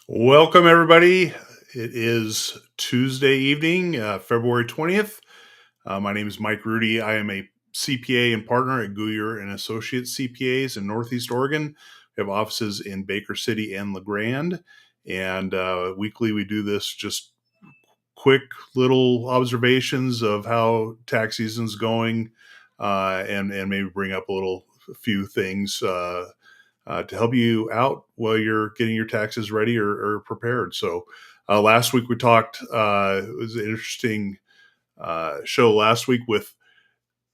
Welcome, everybody. It is Tuesday evening, February 20th. My name is Mike Rudy. I am a CPA and partner at Guyer and Associates CPAs in Northeast Oregon. We have offices in Baker City and LeGrand. And weekly, we do this just quick little observations of how tax season's going, and maybe bring up a few things to help you out while you're getting your taxes ready or prepared. So last week we talked. It was an interesting show last week with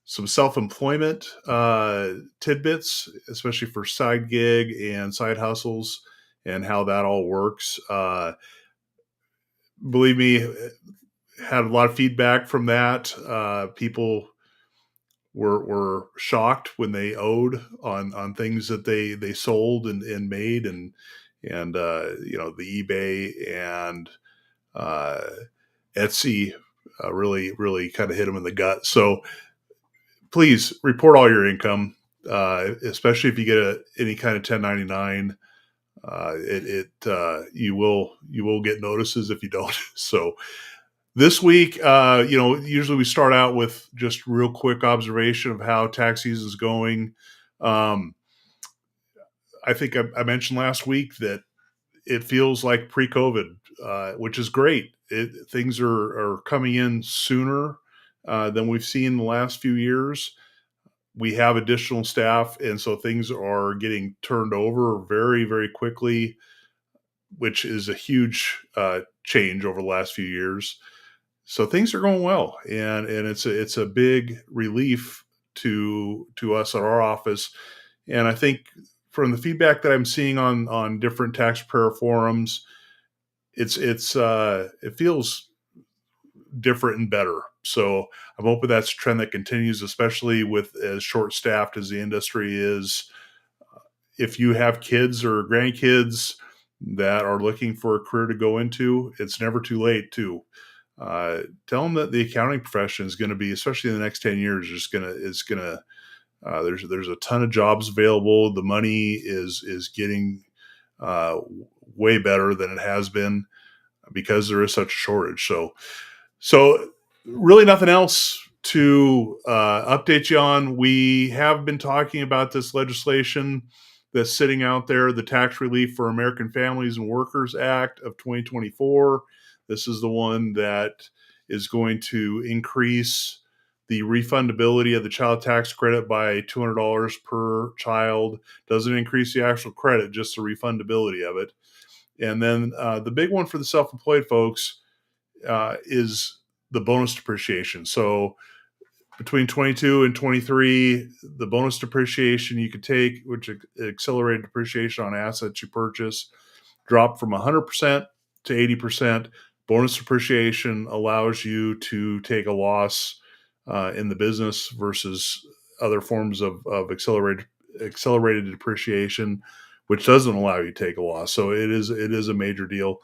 some self-employment tidbits, especially for side gig and side hustles, and how that all works. Believe me, had a lot of feedback from that. People were shocked when they owed on things that they sold and made, and the eBay and uh, Etsy really kind of hit them in the gut. So please report all your income, especially if you get any kind of 1099. You will get notices if you don't. So this week, usually we start out with just real quick observation of how tax season is going. Um, I think I mentioned last week that it feels like pre-COVID, which is great. Things are coming in sooner than we've seen in the last few years. We have additional staff, and so things are getting turned over very, very quickly, which is a huge change over the last few years. So things are going well, and it's a big relief to us at our office. And I think from the feedback that I'm seeing on different tax prayer forums, it feels different and better. So I'm hoping that's a trend that continues, especially with as short staffed as the industry is. If you have kids or grandkids that are looking for a career to go into, it's never too late to tell them that the accounting profession is going to be, especially in the next 10 years, there's a ton of jobs available. The money is getting uh, way better than it has been because there is such a shortage. So really nothing else to update you on. We have been talking about this legislation that's sitting out there, the Tax Relief for American Families and Workers Act of 2024. This is the one that is going to increase the refundability of the child tax credit by $200 per child. Doesn't increase the actual credit, just the refundability of it. And then the big one for the self-employed folks is the bonus depreciation. So between 22 and 23, the bonus depreciation you could take, which accelerated depreciation on assets you purchase, dropped from 100% to 80%. Bonus depreciation allows you to take a loss in the business versus other forms of accelerated depreciation, which doesn't allow you to take a loss. So it is a major deal.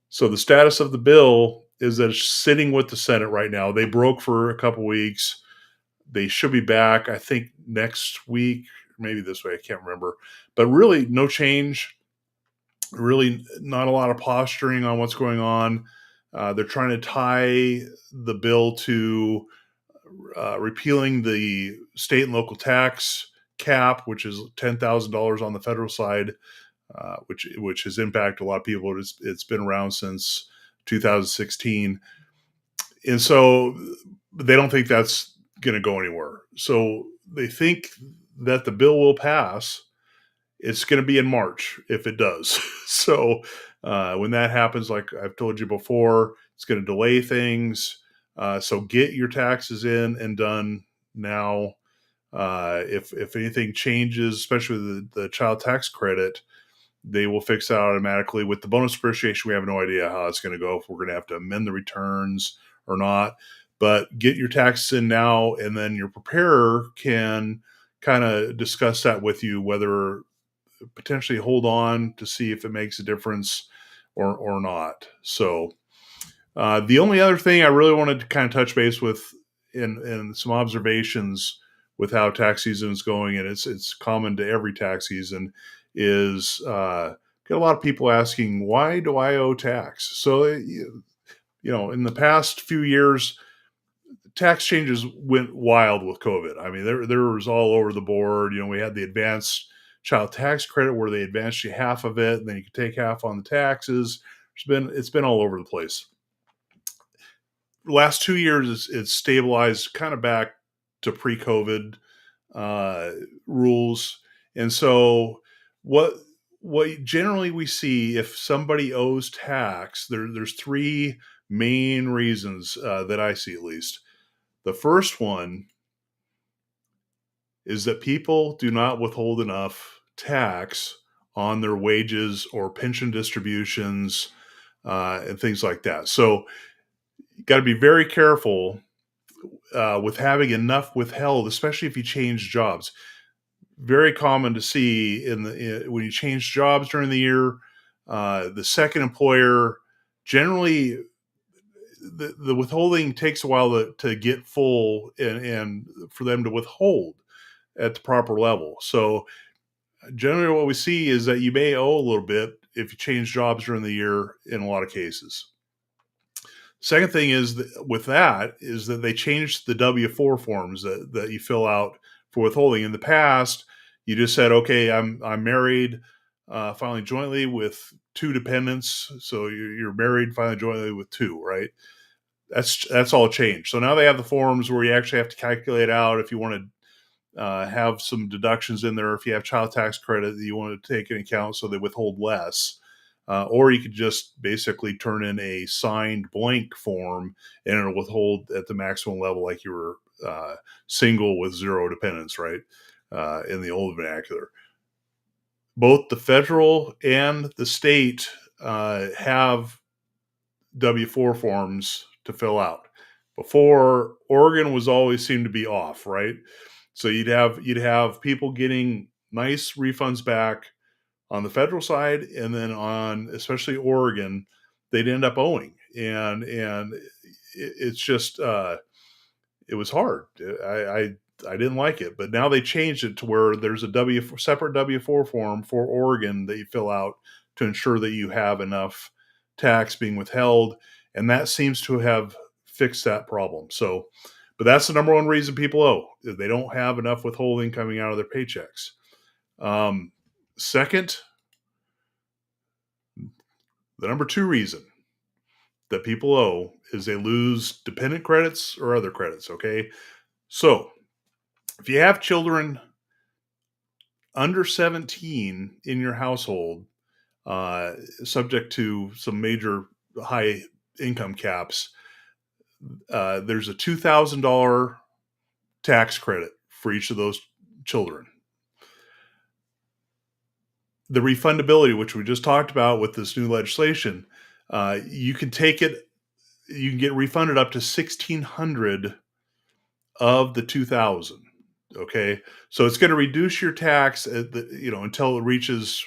So the status of the bill is that it's sitting with the Senate right now. They broke for a couple weeks. They should be back, I think, next week, maybe this way. I can't remember. But really, no change. Really, not a lot of posturing on what's going on. They're trying to tie the bill to repealing the state and local tax cap, which is $10,000 on the federal side, which has impacted a lot of people. It's been around since 2016, and so they don't think that's going to go anywhere. So they think that the bill will pass. It's going to be in March if it does. So when that happens, like I've told you before, it's going to delay things. So get your taxes in and done now. If anything changes, especially with the child tax credit, they will fix that automatically. With the bonus depreciation, we have no idea how it's going to go, if we're going to have to amend the returns or not. But get your taxes in now, and then your preparer can kind of discuss that with you, whether potentially hold on to see if it makes a difference or not. So the only other thing I really wanted to kind of touch base with in some observations with how tax season is going, and it's common to every tax season, is get a lot of people asking, why do I owe tax? So, in the past few years, tax changes went wild with COVID. I mean, there was all over the board. We had the advanced child tax credit where they advanced you half of it, and then you could take half on the taxes. It's been all over the place. The last 2 years, it's stabilized kind of back to pre-COVID uh, rules, and so what what generally we see if somebody owes tax, there's three main reasons that I see at least. The first one is that people do not withhold enough tax on their wages or pension distributions and things like that. So you got to be very careful with having enough withheld, especially if you change jobs. Very common to see when you change jobs during the year. The second employer generally the withholding takes a while to get full and for them to withhold at the proper level. So generally what we see is that you may owe a little bit if you change jobs during the year in a lot of cases. Second thing is with that is that they changed the W-4 forms that you fill out for withholding. In the past, you just said, okay, I'm married, filing jointly with two dependents. So you're married, filing jointly with two, right? That's all changed. So now they have the forms where you actually have to calculate out if you want to have some deductions in there if you have child tax credit that you want to take into account so they withhold less. Or you could just basically turn in a signed blank form and it'll withhold at the maximum level like you were single with zero dependents, right? In the old vernacular. Both the federal and the state have W-4 forms to fill out. Before, Oregon was always seemed to be off, right? So you'd have people getting nice refunds back on the federal side, and then on especially Oregon, they'd end up owing, and it's just it was hard. I didn't like it, but now they changed it to where there's a separate W-4 form for Oregon that you fill out to ensure that you have enough tax being withheld, and that seems to have fixed that problem. So, but that's the number one reason people owe. They don't have enough withholding coming out of their paychecks. Second, the number two reason that people owe is they lose dependent credits or other credits. Okay. So if you have children under 17 in your household, subject to some major high income caps, there's a $2,000 tax credit for each of those children. The refundability, which we just talked about with this new legislation, you can take it, you can get refunded up to 1,600 of the 2,000. Okay, so it's going to reduce your tax until it reaches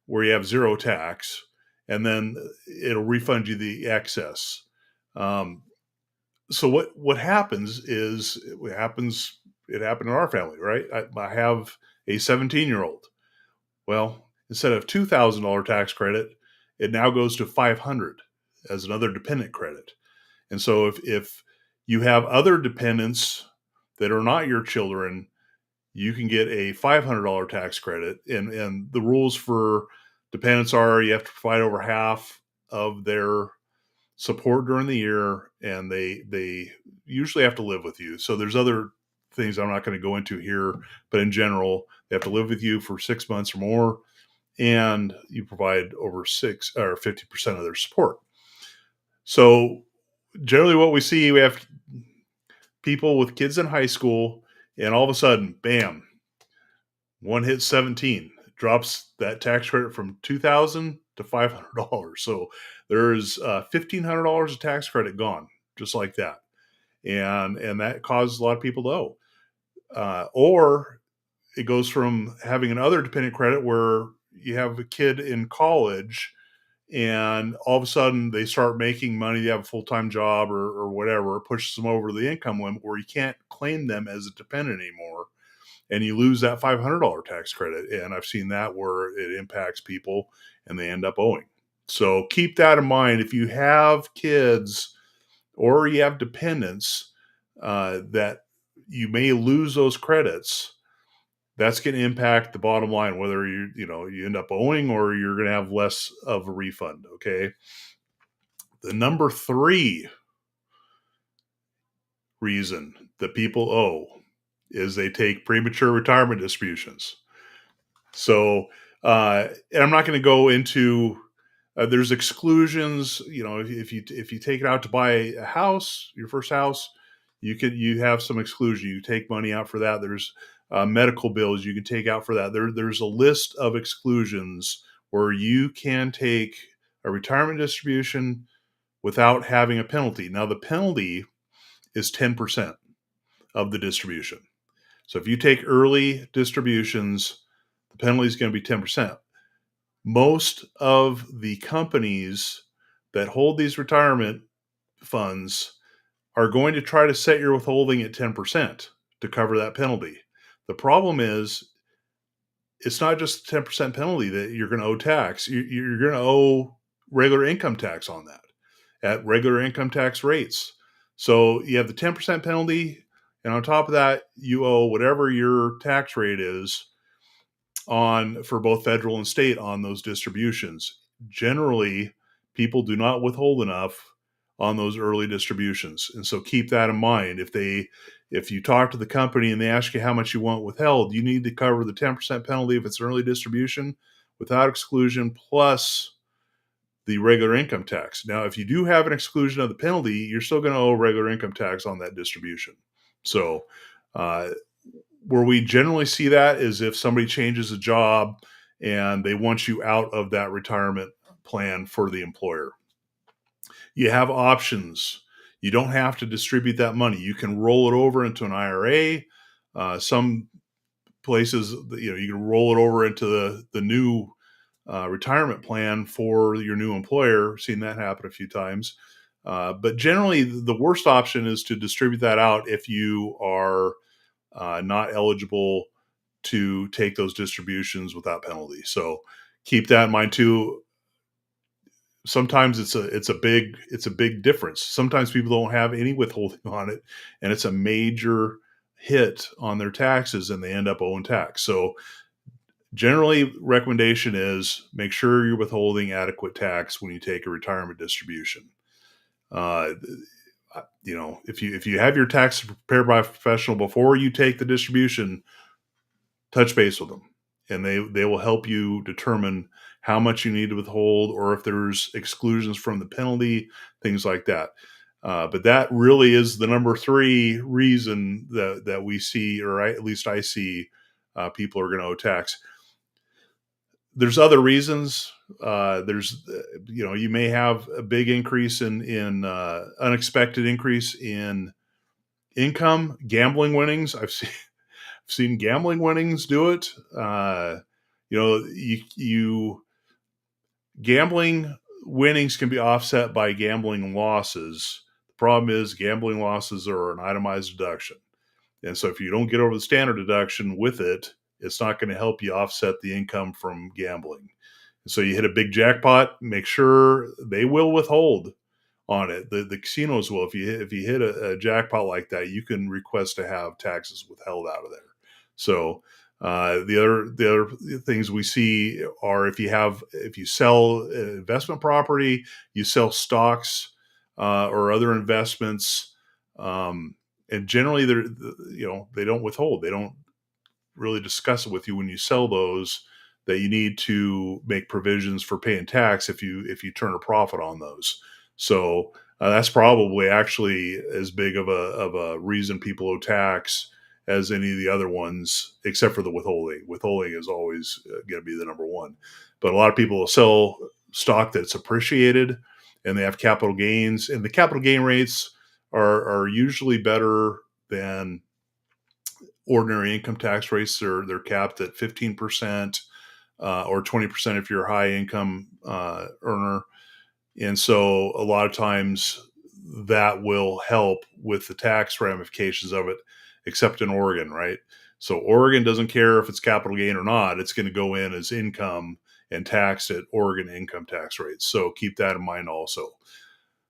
where you have zero tax, and then it'll refund you the excess. Um, so what happens is it happened in our family, right? I have a 17-year-old. Well, instead of $2,000 tax credit, it now goes to 500 as another dependent credit. And so if you have other dependents that are not your children, you can get a $500 tax credit. And the rules for dependents are you have to provide over half of their support during the year, and they usually have to live with you. So there's other things I'm not going to go into here, but in general, they have to live with you for 6 months or more, and you provide over 6 or 50% of their support. So generally what we see, we have people with kids in high school, and all of a sudden, bam, one hit 17, drops that tax credit from $2,000 to $500. So there's $1,500 of tax credit gone just like that, and that causes a lot of people to owe. Or it goes from having another dependent credit where you have a kid in college and all of a sudden they start making money, they have a full-time job or whatever, it pushes them over the income limit where you can't claim them as a dependent anymore. and you lose that $500 tax credit. And I've seen that where it impacts people and they end up owing. So keep that in mind. If you have kids or you have dependents, that you may lose those credits, that's going to impact the bottom line, whether you end up owing or you're going to have less of a refund. Okay. The number 3 reason that people owe is they take premature retirement distributions. So, and I'm not going to go into. There's exclusions. If you take it out to buy a house, your first house, you have some exclusion. You take money out for that. There's medical bills you can take out for that. There's a list of exclusions where you can take a retirement distribution without having a penalty. Now the penalty is 10% of the distribution. So if you take early distributions, the penalty is going to be 10%. Most of the companies that hold these retirement funds are going to try to set your withholding at 10% to cover that penalty. The problem is, it's not just a 10% penalty that you're going to owe tax. You're going to owe regular income tax on that at regular income tax rates. So you have the 10% penalty, and on top of that, you owe whatever your tax rate is on for both federal and state on those distributions. Generally, people do not withhold enough on those early distributions. And so keep that in mind. If you talk to the company and they ask you how much you want withheld, you need to cover the 10% penalty if it's an early distribution without exclusion, plus the regular income tax. Now, if you do have an exclusion of the penalty, you're still going to owe regular income tax on that distribution. So, where we generally see that is if somebody changes a job and they want you out of that retirement plan for the employer. You have options. You don't have to distribute that money. You can roll it over into an IRA. Some places, you can roll it over into the new retirement plan for your new employer. Seen that happen a few times. But generally, the worst option is to distribute that out if you are not eligible to take those distributions without penalty. So keep that in mind too. Sometimes it's a big difference. Sometimes people don't have any withholding on it, and it's a major hit on their taxes, and they end up owing tax. So generally, recommendation is make sure you're withholding adequate tax when you take a retirement distribution. If you have your taxes prepared by a professional before you take the distribution, touch base with them, and they will help you determine how much you need to withhold, or if there's exclusions from the penalty, things like that. But that really is the number 3 reason that we see, or at least I see, people are going to owe tax. There's other reasons. You may have a big increase in unexpected increase in income, gambling winnings. I've seen gambling winnings do it. Gambling winnings can be offset by gambling losses. The problem is gambling losses are an itemized deduction. And so if you don't get over the standard deduction with it, it's not going to help you offset the income from gambling. So you hit a big jackpot, make sure they will withhold on it. The casinos will. If you hit a jackpot like that, you can request to have taxes withheld out of there. So the other things we see are if you sell investment property, you sell stocks or other investments, and generally they don't withhold. They don't really discuss it with you when you sell those, that you need to make provisions for paying tax if you turn a profit on those. So that's probably actually as big of a reason people owe tax as any of the other ones, except for the withholding. Withholding is always going to be the number 1. But a lot of people will sell stock that's appreciated, and they have capital gains, and the capital gain rates are usually better than ordinary income tax rates. They're capped at 15%. Or 20% if you're a high income earner. And so a lot of times that will help with the tax ramifications of it, except in Oregon, right? So Oregon doesn't care if it's capital gain or not. It's going to go in as income and taxed at Oregon income tax rates. So keep that in mind also.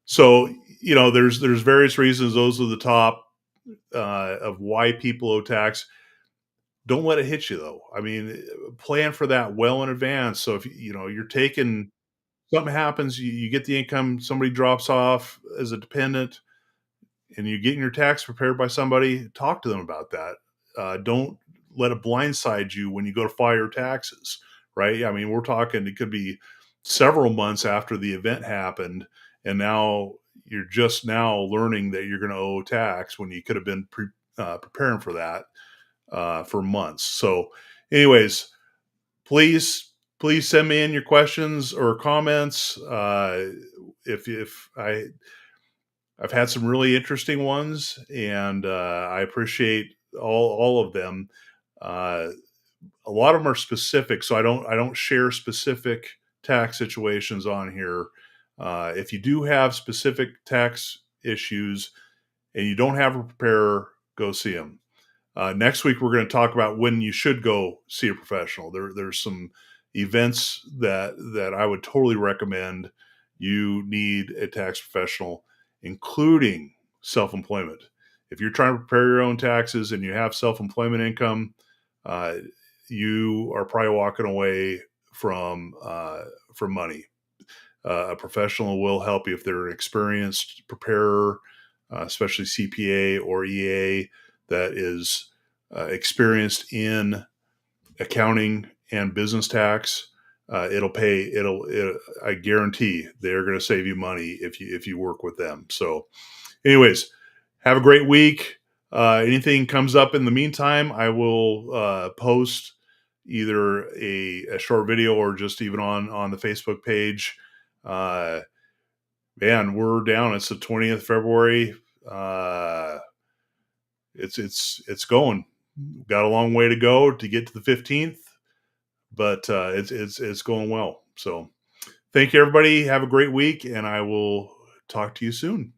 So, there's various reasons. Those are the top of why people owe tax. Don't let it hit you though. I mean, plan for that well in advance. So if you're taking something happens, you get the income, somebody drops off as a dependent, and you're getting your tax prepared by somebody, talk to them about that. Don't let it blindside you when you go to file your taxes, right? I mean, we're talking, it could be several months after the event happened, and now you're just now learning that you're going to owe tax when you could have been preparing for that for months. So, anyways, please send me in your questions or comments. If I've had some really interesting ones, and I appreciate all of them. Uh, a lot of them are specific, so I don't share specific tax situations on here. If you do have specific tax issues and you don't have a preparer, go see them. Next week, we're going to talk about when you should go see a professional. There's some events that I would totally recommend. You need a tax professional, including self-employment. If you're trying to prepare your own taxes and you have self-employment income, uh, you are probably walking away from money. A professional will help you if they're an experienced preparer, especially CPA or EA that is experienced in accounting and business tax. It'll pay. I guarantee they're going to save you money if you work with them. So, anyways, have a great week. Anything comes up in the meantime, I will post either a short video or just even on the Facebook page. Uh, Man, we're down. It's the 20th of February. Uh, it's going. Got a long way to go to get to the 15th, but it's going well. So thank you, everybody. Have a great week, and I will talk to you soon.